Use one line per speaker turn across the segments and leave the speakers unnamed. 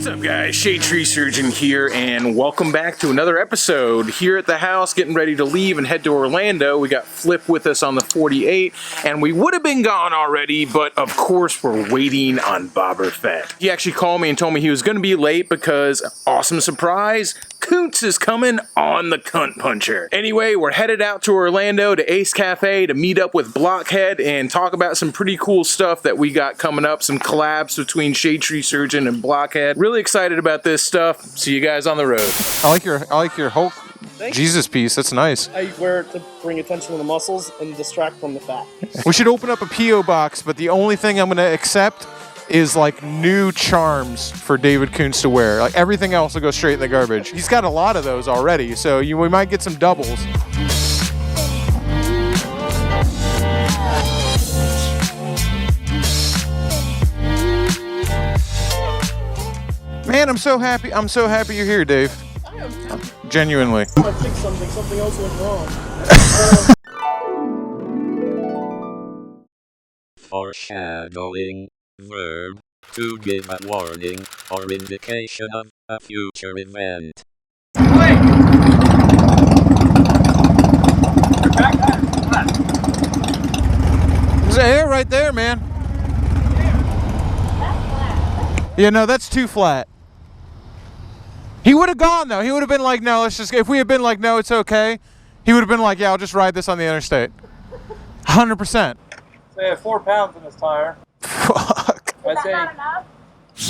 What's up, guys? Shadetree Surgeon here, and welcome back to another episode here at the house, getting ready to leave and head to Orlando. We got Flip with us on the 48, and we would have been gone already, but of course we're waiting on Bobber Fett. He actually called me and told me he was going to be late because, awesome surprise, Koontz is coming on the Cunt Puncher. Anyway, we're headed out to Orlando to Ace Cafe to meet up with Blockhead and talk about some pretty cool stuff that we got coming up, some collabs between Shadetree Surgeon and Blockhead. Really excited about this stuff. See you guys on the road.
I like your Hulk Jesus piece. That's nice.
I wear it to bring attention to the muscles and distract from the fat.
We should open up a P.O. box, but the only thing I'm going to accept is like new charms for David Koontz to wear. Like everything else will go straight in the garbage. He's got a lot of those already, so we might get some doubles. Man, I'm so happy. I'm so happy you're here, Dave.
I am happy.
Genuinely.
I fixed something else went wrong.
Foreshadowing. Verb. To give a warning or indication of a future event.
Wait!
There's a hair right there, man. Yeah, no, that's too flat. He would have gone, though. He would have been like, no, let's just... If we had been like, no, it's okay, he would have been like, yeah, I'll just ride this on the interstate. 100%.
They have 4 pounds in this tire.
Fuck.
That's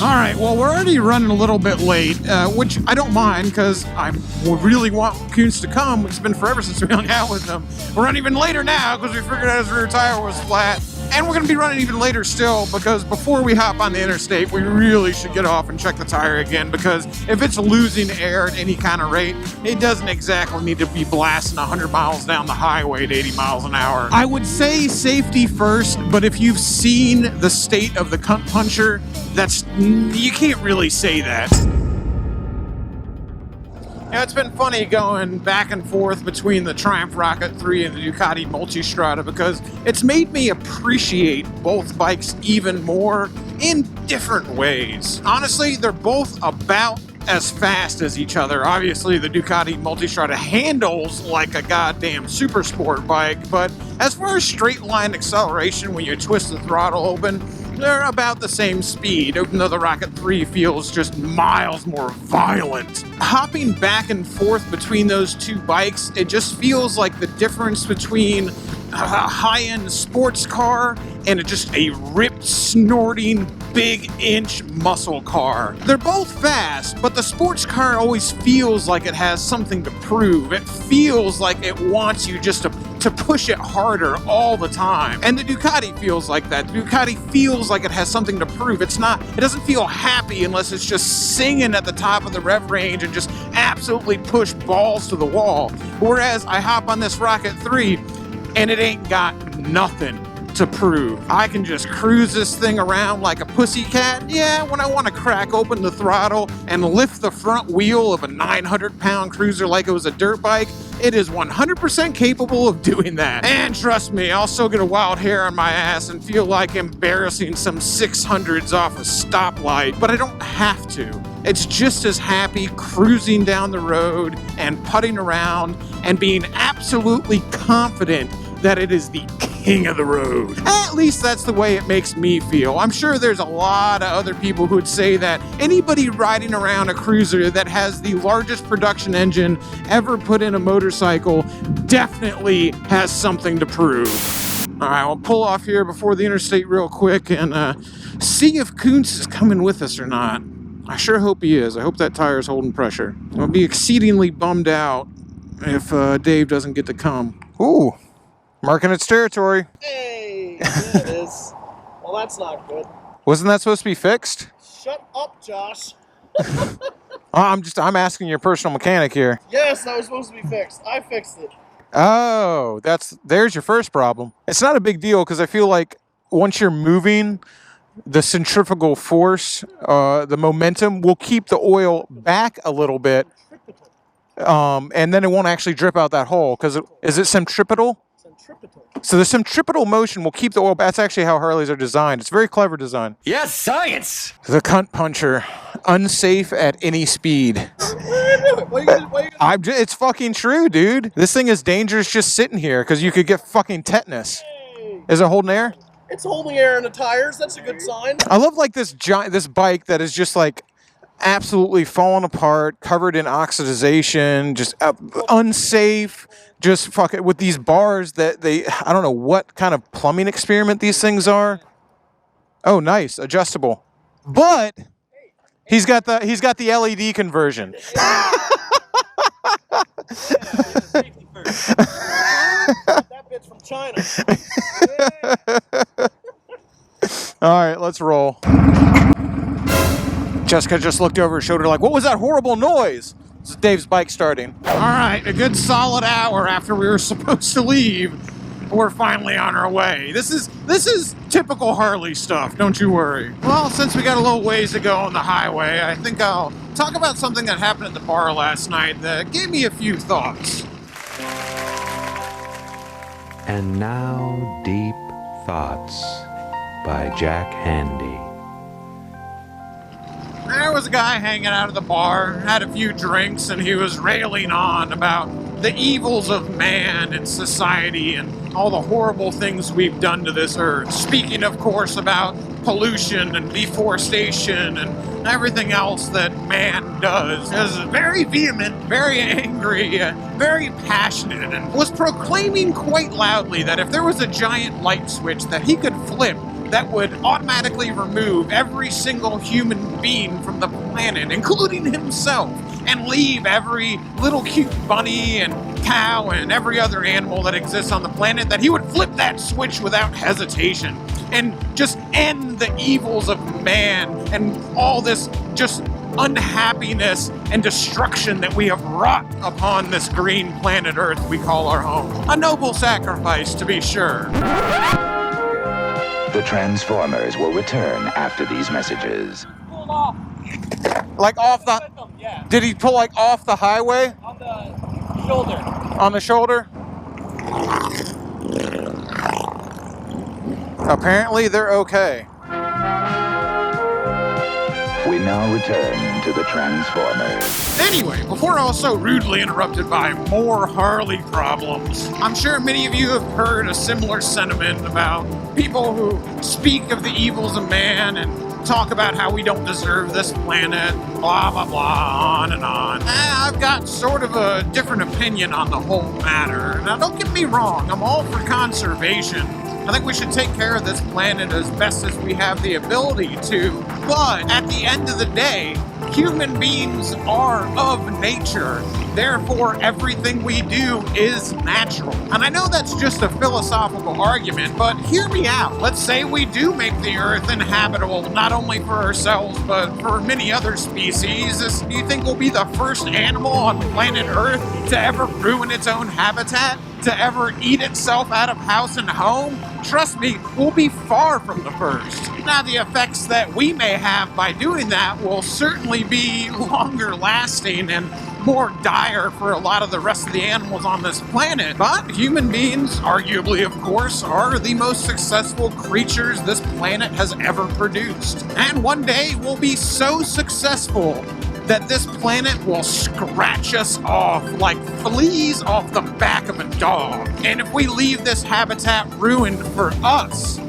All right, well, we're already running a little bit late, which I don't mind because I really want Koontz to come. It's been forever since we hung out with him. We're running even later now because we figured out his rear tire was flat. And we're going to be running even later still because before we hop on the interstate, we really should get off and check the tire again, because if it's losing air at any kind of rate, it doesn't exactly need to be blasting 100 miles down the highway at 80 miles an hour. I would say safety first, but if you've seen the state of the Cunt Puncher, you can't really say that. Yeah, it's been funny going back and forth between the Triumph Rocket 3 and the Ducati Multistrada because it's made me appreciate both bikes even more in different ways. Honestly, they're both about as fast as each other. Obviously, the Ducati Multistrada handles like a goddamn super sport bike, but as far as straight line acceleration when you twist the throttle open, they're about the same speed, even though the Rocket 3 feels just miles more violent. Hopping back and forth between those two bikes, it just feels like the difference between a high-end sports car and just a ripped, snorting, big-inch muscle car. They're both fast, but the sports car always feels like it has something to prove. It feels like it wants you just to push it harder all the time. And the Ducati feels like that. The Ducati feels like it has something to prove. It doesn't feel happy unless it's just singing at the top of the rev range and just absolutely push balls to the wall. Whereas I hop on this Rocket 3 and it ain't got nothing to prove. I can just cruise this thing around like a pussycat. Yeah, when I want to crack open the throttle and lift the front wheel of a 900-pound cruiser like it was a dirt bike, it is 100% capable of doing that. And trust me, I'll still get a wild hair on my ass and feel like embarrassing some 600s off a stoplight, but I don't have to. It's just as happy cruising down the road and putting around and being absolutely confident that it is the king of the road. At least that's the way it makes me feel. I'm sure there's a lot of other people who would say that anybody riding around a cruiser that has the largest production engine ever put in a motorcycle definitely has something to prove. All right, we'll pull off here before the interstate real quick and see if Koontz is coming with us or not. I sure hope he is. I hope that tire is holding pressure. I'll be exceedingly bummed out if Dave doesn't get to come. Ooh. Marking its territory.
Hey, there it is. Well, that's not good.
Wasn't that supposed to be fixed?
Shut up, Josh.
I'm asking your personal mechanic here.
Yes, that was supposed to be fixed. I fixed it.
Oh, there's your first problem. It's not a big deal because I feel like once you're moving, the centrifugal force, the momentum will keep the oil back a little bit. And then it won't actually drip out that hole because is it centripetal? So the centripetal motion will keep the oil back. That's actually how Harleys are designed. It's a very clever design.
Yes, science!
The Cunt Puncher. unsafe at any speed. It's fucking true, dude. This thing is dangerous just sitting here because you could get fucking tetanus. Is it holding air?
It's holding air in the tires. That's a good sign.
I love like this bike that is just like absolutely falling apart, covered in oxidization, just unsafe. Just fucking with these bars that I don't know what kind of plumbing experiment these things are. Oh, nice, adjustable. But he's got the LED conversion.
That bit's from China.
All right, let's roll. Jessica just looked over her shoulder like, what was that horrible noise? This is Dave's bike starting.
All right, a good solid hour after we were supposed to leave, we're finally on our way. This is typical Harley stuff, don't you worry. Well, since we got a little ways to go on the highway, I think I'll talk about something that happened at the bar last night that gave me a few thoughts.
And now, Deep Thoughts by Jack Handy.
There was a guy hanging out at the bar, had a few drinks, and he was railing on about the evils of man and society and all the horrible things we've done to this earth. Speaking, of course, about pollution and deforestation and everything else that man does. He was very vehement, very angry, very passionate, and was proclaiming quite loudly that if there was a giant light switch that he could flip that would automatically remove every single human being from the planet, including himself, and leave every little cute bunny and cow and every other animal that exists on the planet, that he would flip that switch without hesitation and just end the evils of man and all this just unhappiness and destruction that we have wrought upon this green planet Earth we call our home. A noble sacrifice, to be sure.
The Transformers will return after these messages.
Like off the...
Yeah.
Did he pull like off the highway?
On the shoulder.
On the shoulder? Apparently they're okay.
We now return to the Transformers.
Anyway, before I was so rudely interrupted by more Harley problems, I'm sure many of you have heard a similar sentiment about people who speak of the evils of man and talk about how we don't deserve this planet, blah, blah, blah, on and on. I've got sort of a different opinion on the whole matter. Now, don't get me wrong, I'm all for conservation. I think we should take care of this planet as best as we have the ability to. But at the end of the day, human beings are of nature. Therefore, everything we do is natural. And I know that's just a philosophical argument, but hear me out. Let's say we do make the Earth inhabitable, not only for ourselves, but for many other species. Do you think we'll be the first animal on planet Earth to ever ruin its own habitat? To ever eat itself out of house and home? Trust me, we'll be far from the first. Now, the effects that we may have by doing that will certainly be longer lasting and more dire for a lot of the rest of the animals on this planet. But human beings, arguably of course, are the most successful creatures this planet has ever produced. And one day we'll be so successful that this planet will scratch us off like fleas off the back of a dog. And if we leave this habitat ruined for us,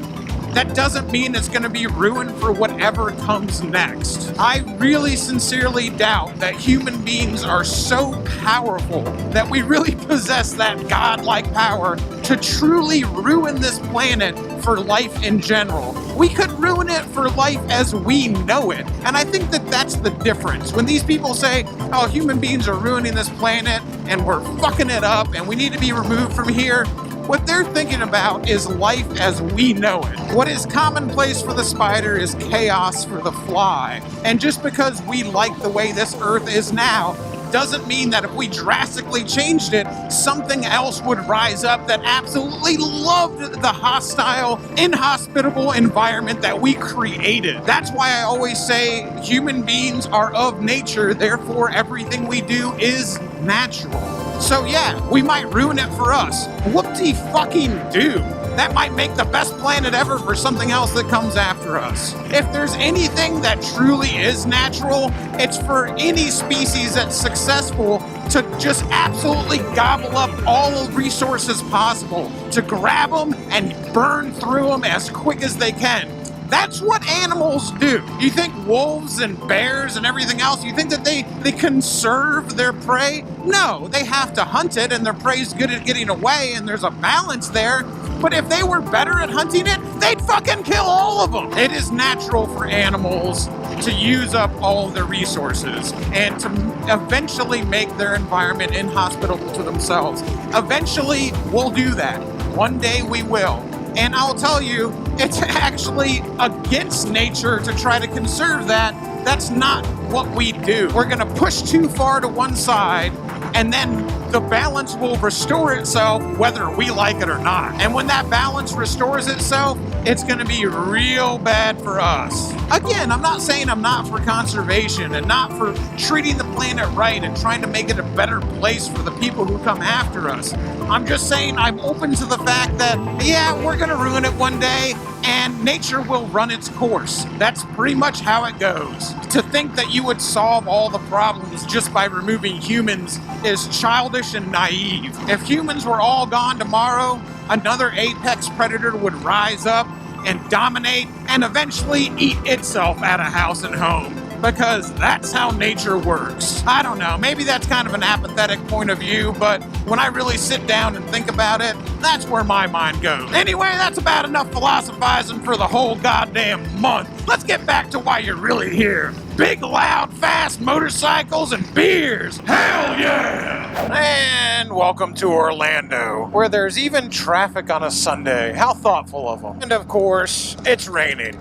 that doesn't mean it's going to be ruined for whatever comes next. I really sincerely doubt that human beings are so powerful that we really possess that godlike power to truly ruin this planet for life in general. We could ruin it for life as we know it. And I think that that's the difference. When these people say, oh, human beings are ruining this planet and we're fucking it up and we need to be removed from here, what they're thinking about is life as we know it. What is commonplace for the spider is chaos for the fly. And just because we like the way this Earth is now, doesn't mean that if we drastically changed it, something else would rise up that absolutely loved the hostile, inhospitable environment that we created. That's why I always say human beings are of nature, therefore everything we do is natural. So yeah, we might ruin it for us. Whoop-de-fucking-do. That might make the best planet ever for something else that comes after us. If there's anything that truly is natural, it's for any species that's successful to just absolutely gobble up all the resources possible, to grab them and burn through them as quick as they can. That's what animals do. You think wolves and bears and everything else, you think that they conserve their prey? No, they have to hunt it, and their prey's good at getting away, and there's a balance there. But if they were better at hunting it, they'd fucking kill all of them. It is natural for animals to use up all of their resources and to eventually make their environment inhospitable to themselves. Eventually, we'll do that. One day we will. And I'll tell you, it's actually against nature to try to conserve that. That's not what we do. We're gonna push too far to one side, and then the balance will restore itself whether we like it or not. And when that balance restores itself, it's gonna be real bad for us. Again, I'm not saying I'm not for conservation and not for treating the planet right and trying to make it a better place for the people who come after us. I'm just saying I'm open to the fact that, yeah, we're gonna ruin it one day and nature will run its course. That's pretty much how it goes. To think that you would solve all the problems just by removing humans is childish and naive. If humans were all gone tomorrow, another apex predator would rise up and dominate and eventually eat itself out of house and home. Because that's how nature works. I don't know, maybe that's kind of an apathetic point of view, but when I really sit down and think about it, that's where my mind goes. Anyway, that's about enough philosophizing for the whole goddamn month. Let's get back to why you're really here. Big, loud, fast motorcycles and beers. Hell yeah! And welcome to Orlando, where there's even traffic on a Sunday. How thoughtful of them. And of course, it's raining.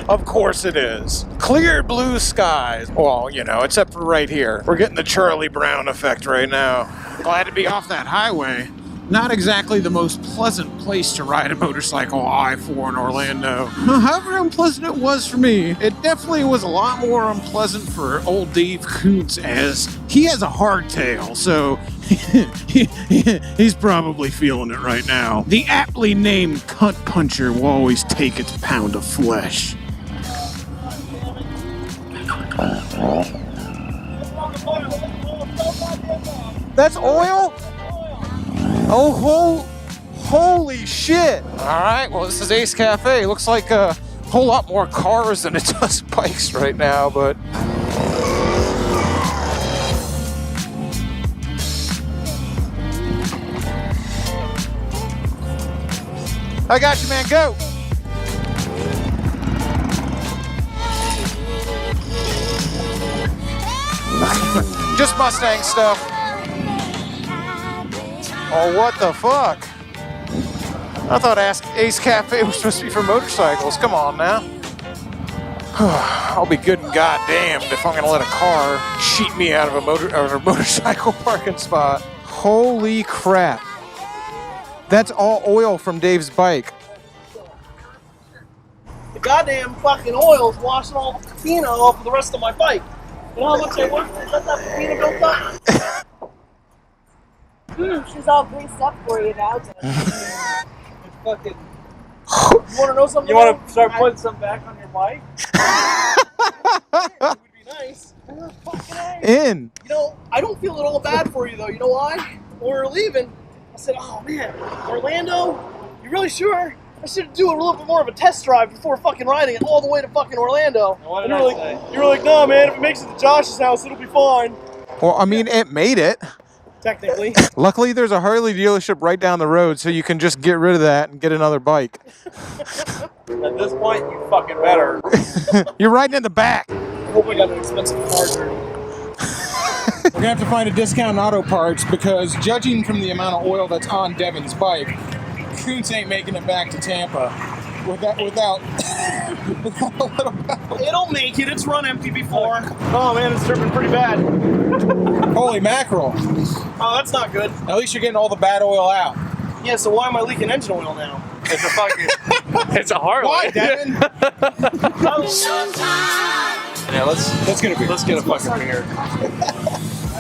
Of course it is. Clear blue skies. Well, you know, except for right here. We're getting the Charlie Brown effect right now. Glad to be off that highway. Not exactly the most pleasant place to ride a motorcycle I-4 in Orlando. However unpleasant it was for me, it definitely was a lot more unpleasant for old Dave Koontz, as he has a hardtail, so he's probably feeling it right now. The aptly named Cunt Puncher will always take its pound of flesh. That's oil? Oh, holy shit. All right, well, this is Ace Cafe. Looks like a whole lot more cars than it does bikes right now, but... I got you, man, go. Just Mustang stuff. Oh, what the fuck? I thought Ace Cafe was supposed to be for motorcycles. Come on now. I'll be good and goddamned if I'm gonna let a car cheat me out of a motorcycle parking spot. Holy crap. That's all oil from Dave's bike.
The goddamn fucking oil's washing all the patina off of the rest of my bike. You know how much I worked to let that patina built up?
She's all greased up for you now.
Fucking. You want to know something?
You want to start putting some back on your bike?
It would be nice.
In.
You know, I don't feel at all bad for you though. You know why? When we were leaving, I said, "Oh man, Orlando, you really sure? I should do a little bit more of a test drive before fucking riding it all the way to fucking Orlando."
What did
and
I say?
you were like, "No, man. If it makes it to Josh's house, it'll be fine."
Well, I mean, it made it.
Technically.
Luckily, there's a Harley dealership right down the road, so you can just get rid of that and get another bike.
At this point, you fucking better.
You're riding in the back.
I hope I got an expensive car dirty.
We're gonna have to find a discount auto parts because, judging from the amount of oil that's on Devin's bike, Koontz ain't making it back to Tampa without a little battle.
It'll make it. It's run empty before. Oh man, it's dripping pretty bad.
Holy mackerel.
Oh, that's not good.
At least you're getting all the bad oil out.
Yeah, so why am I leaking engine oil now?
It's a fucking. It's a Harley.
Why, Devin?
Yeah, let's get a fucking beer.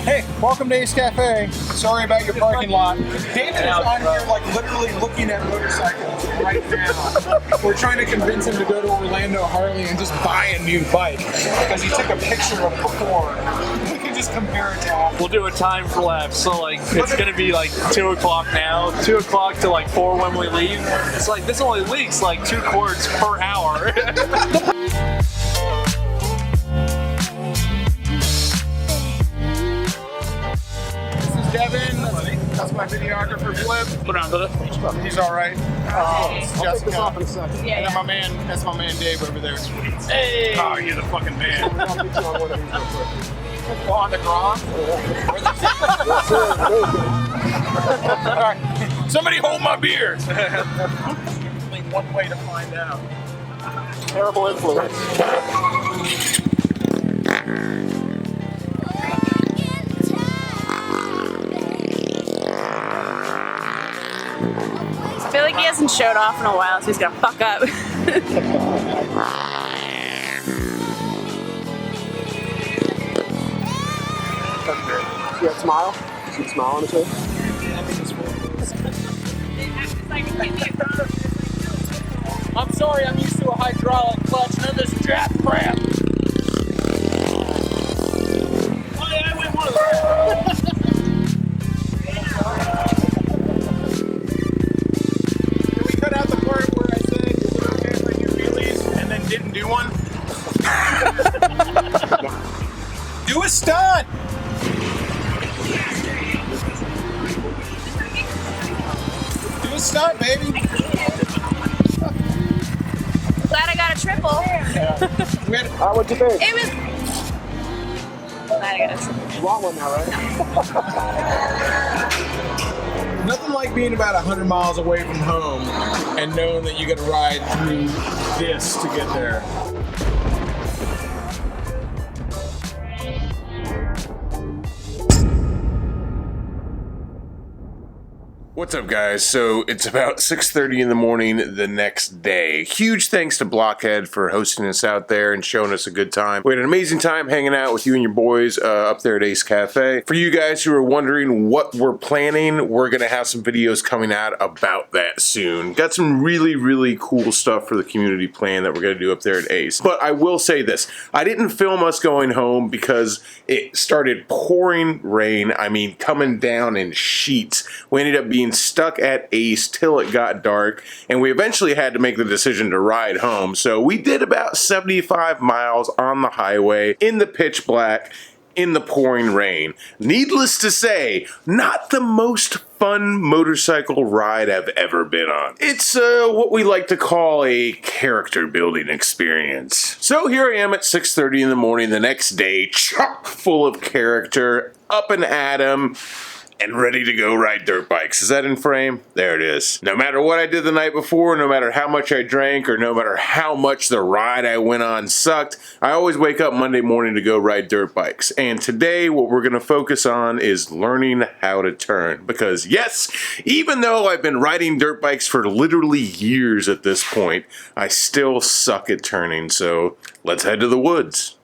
Hey, welcome to Ace Cafe. Sorry about your parking lot. David is on here like literally looking at motorcycles right now. We're trying to convince him to go to Orlando Harley and just buy a new bike because he took a picture of it before. We can just compare it to Apple.
We'll do a time lapse. So like it's gonna be like 2 o'clock now, 2 o'clock to like 4 when we leave. It's like this only leaks like 2 quarts per hour.
Devin, that's my videographer Flip.
Put on the.
He's all right. Jessica.
in a second.
Yeah,
And then my man, that's my man Dave over there.
Hey.
Oh, you're the fucking man. On the ground. All right. Somebody hold my beer. Only one way to find out.
Terrible influence.
I feel like he hasn't showed off in a while, so he's gonna fuck up.
See that smile? See the smile on his face?
I'm sorry, I'm used to a hydraulic clutch. None of this jack crap. Oh yeah, I went one of those.
Can we cut out the part where I said, is it okay if I do wheelies and then didn't do one? Do a stunt! Do a stunt, baby!
Glad I got a triple.
What'd you think?
It was. Glad I got a triple.
You want one now, right?
Nothing like being about 100 miles away from home and knowing that you gotta ride through this to get there. What's up, guys? So it's about 6:30 in the morning the next day. Huge thanks to Blockhead for hosting us out there and showing us a good time. We had an amazing time hanging out with you and your boys up there at Ace Cafe. For you guys who are wondering what we're planning, we're gonna have some videos coming out about that soon. Got some really cool stuff for the community plan that we're gonna do up there at Ace. But I will say this, I didn't film us going home because it started pouring rain. I mean, coming down in sheets. We ended up being stuck at Ace till it got dark, and we eventually had to make the decision to ride home. So we did about 75 miles on the highway in the pitch black in the pouring rain. Needless to say, not the most fun motorcycle ride I've ever been on. It's what we like to call a character building experience. So here I am at 6:30 in the morning the next day, chock full of character, up and at 'em, and ready to go ride dirt bikes. Is that in frame? There it is. No matter what I did the night before, no matter how much I drank, or no matter how much the ride I went on sucked, I always wake up Monday morning to go ride dirt bikes. And today, what we're gonna focus on is learning how to turn. Because yes, even though I've been riding dirt bikes for literally years at this point, I still suck at turning. So let's head to the woods.